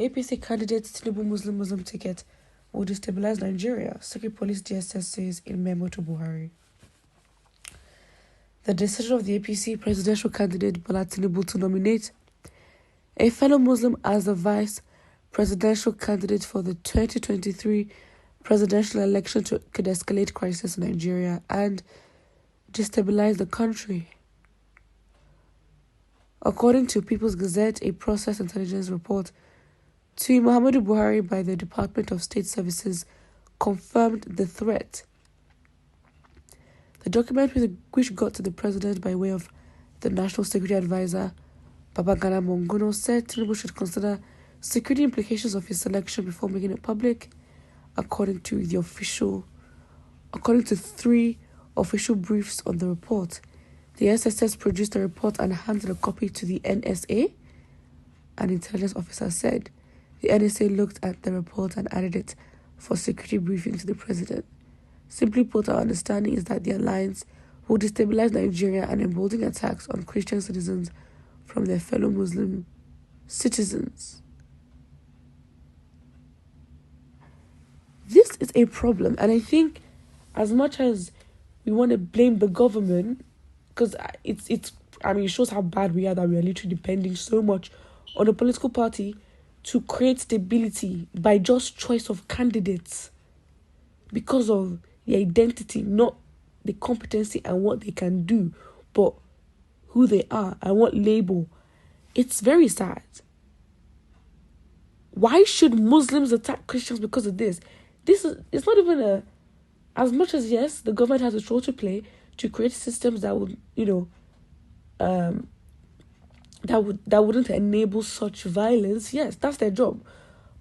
APC candidate Tinubu Muslim ticket will destabilize Nigeria, Secret Police DSS says in memo to Buhari. The decision of the APC presidential candidate Bola Tinubu to nominate a fellow Muslim as the vice presidential candidate for the 2023 presidential election could escalate crisis in Nigeria and destabilize the country. According to People's Gazette, a process intelligence report to Muhammadu Buhari by the Department of State Services confirmed the threat. The document, which got to the president by way of the National Security Advisor, Babagana Monguno, said Tinubu should consider security implications of his selection before making it public, according to 3 official briefs on the report. The SSS produced a report and handed a copy to the NSA, an intelligence officer said. The NSA looked at the report and added it for security briefing to the president. Simply put, our understanding is that the alliance will destabilize Nigeria and embolden attacks on Christian citizens from their fellow Muslim citizens. This is a problem, and I think as much as we want to blame the government, because it shows how bad we are, that we are literally depending so much on a political party to create stability by just choice of candidates because of the identity, not the competency and what they can do, but who they are and what label. It's very sad. Why should Muslims attack Christians because of this? It's not even as much as, yes, the government has a role to play to create systems that would, that wouldn't enable such violence. Yes, that's their job.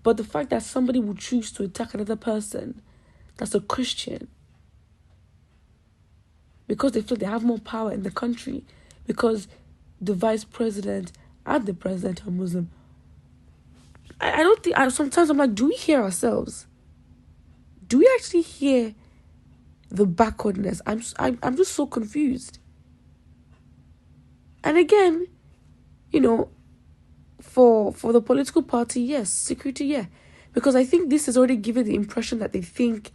But the fact that somebody would choose to attack another person that's a Christian because they feel they have more power in the country, because the vice president and the president are Muslim. I don't think, sometimes I'm like, do we hear ourselves? Do we actually hear the backwardness? I'm just so confused. And again, for the political party, yes, security, yeah. Because I think this is already given the impression that they think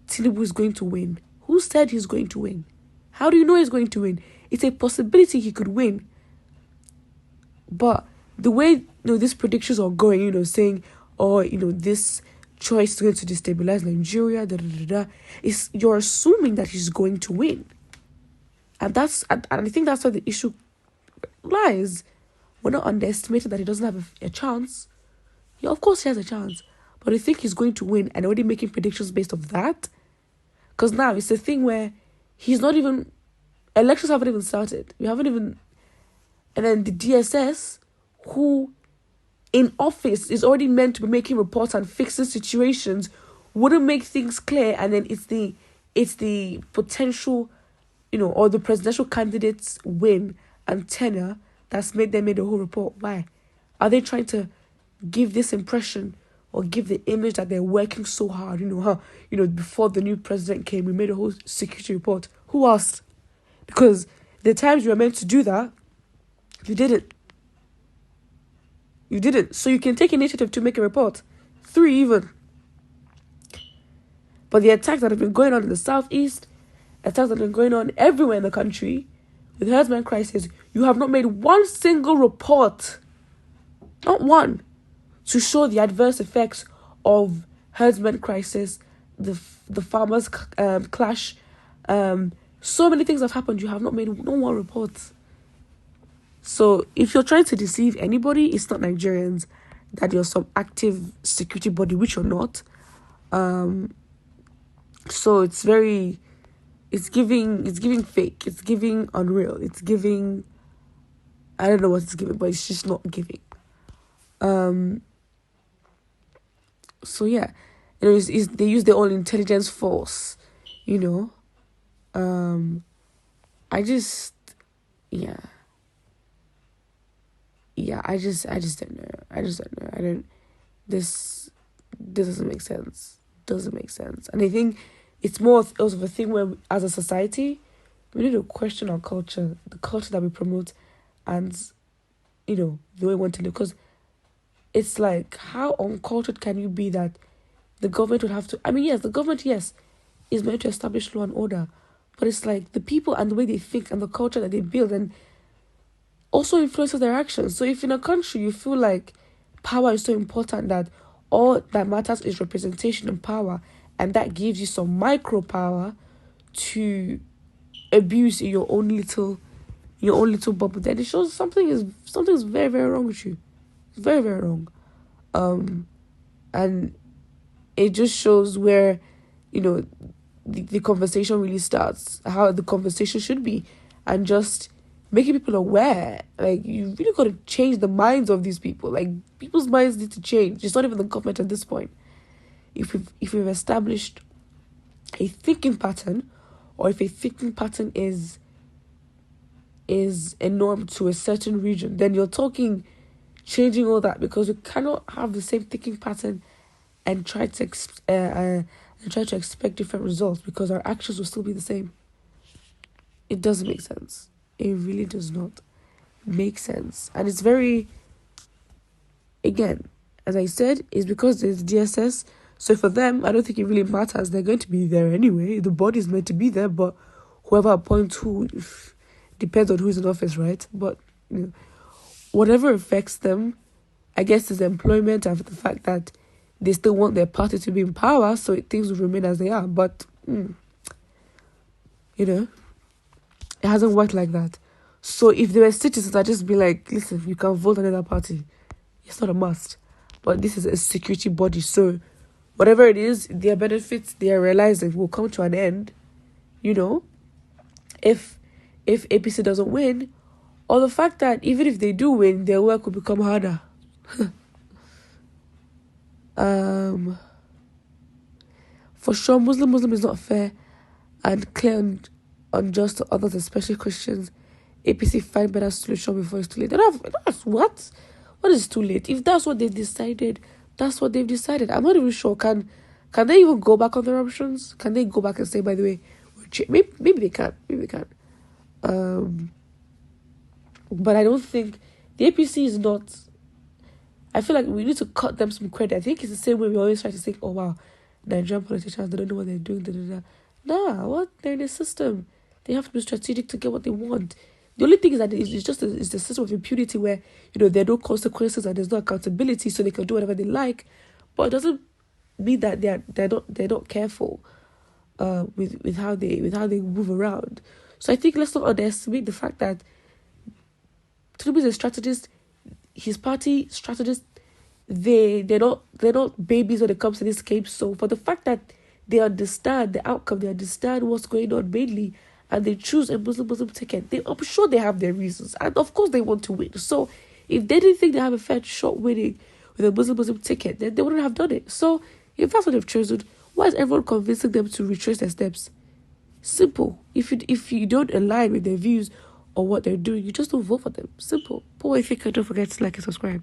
Tinubu is going to win. Who said he's going to win? How do you know he's going to win? It's a possibility he could win. But the way these predictions are going, saying, this choice is going to destabilize Nigeria, is you're assuming that he's going to win. And I think that's where the issue lies. We're not underestimating that he doesn't have a chance. Yeah, of course he has a chance. But I think he's going to win and already making predictions based off that. Because now it's a thing where elections haven't even started. And then the DSS, who in office is already meant to be making reports and fixing situations, wouldn't make things clear, and then it's the potential, or the presidential candidate's win and tenure that's made them make the whole report. Why? Are they trying to give this impression or give the image that they're working so hard? Before the new president came, we made a whole security report. Who asked? Because the times you were meant to do that, you didn't. So you can take initiative to make a report. 3 even. But the attacks that have been going on in the southeast, attacks that have been going on everywhere in the country, with herdsmen crisis, you have not made one single report, not one, to show the adverse effects of herdsmen crisis, the farmers clash. So many things have happened. You have not made no one report. So if you're trying to deceive anybody, it's not Nigerians, that you're some active security body, which you're not. So it's giving fake. It's giving unreal. It's giving, I don't know what it's giving, but it's just not giving. So yeah, they use their own intelligence force, I just don't know. This doesn't make sense. And I think it's more of a thing where, as a society, we need to question our culture, the culture that we promote, and the way we want to live. Because it's like, how uncultured can you be that the government would have to... I mean, yes, the government, yes, is meant to establish law and order, but it's like the people and the way they think and the culture that they build and also influences their actions. So if in a country you feel like power is so important that all that matters is representation and power, and that gives you some micro power to abuse in your own little bubble, then it shows something's very, very wrong with you. Very, very wrong. And it just shows where, the conversation really starts, how the conversation should be, and just making people aware. Like, you really got to change the minds of these people. Like, people's minds need to change. It's not even the government at this point. If we've established a thinking pattern, or if a thinking pattern is a norm to a certain region, then you're talking changing all that, because we cannot have the same thinking pattern and try to expect different results, because our actions will still be the same. It doesn't make sense. It really does not make sense. And it's very, again, as I said, it's because there's DSS. So for them, I don't think it really matters. They're going to be there anyway. The body's meant to be there, but whoever appoints who depends on who's in office, right? But whatever affects them, I guess, is employment, and the fact that they still want their party to be in power, so things will remain as they are. But it hasn't worked like that. So if they were citizens, I'd just be like, listen, you can vote another party. It's not a must. But this is a security body, so whatever it is, their benefits, they are realizing will come to an end, if APC doesn't win, or the fact that even if they do win, their work will become harder. For sure, Muslim is not fair and clear and unjust to others, especially Christians. APC find better solution before it's too late. That's what? What is too late? If that's what they've decided, that's what they've decided. I'm not even sure. Can they even go back on their options? Can they go back and say, by the way, maybe they can. Maybe they can. But I don't think the APC is not... I feel like we need to cut them some credit. I think it's the same way we always try to say, oh wow, Nigerian politicians, they don't know what they're doing. Nah, what? They're in a system. They have to be strategic to get what they want. The only thing is that it's the system of impunity where, there are no consequences and there's no accountability, so they can do whatever they like. But it doesn't mean that they're not careful with how they move around. So I think let's not underestimate the fact that Tinubu is a strategist. His party strategists, they're not babies when it comes to this game. So for the fact that they understand the outcome, they understand what's going on mainly, and they choose a Muslim ticket, I'm sure they have their reasons, and of course they want to win. So if they didn't think they have a fair shot winning with a Muslim ticket, then they wouldn't have done it. So if that's what they've chosen, why is everyone convincing them to retrace their steps? Simple. If you don't align with their views or what they're doing, you just don't vote for them. Simple. But if you can, don't forget to like and subscribe.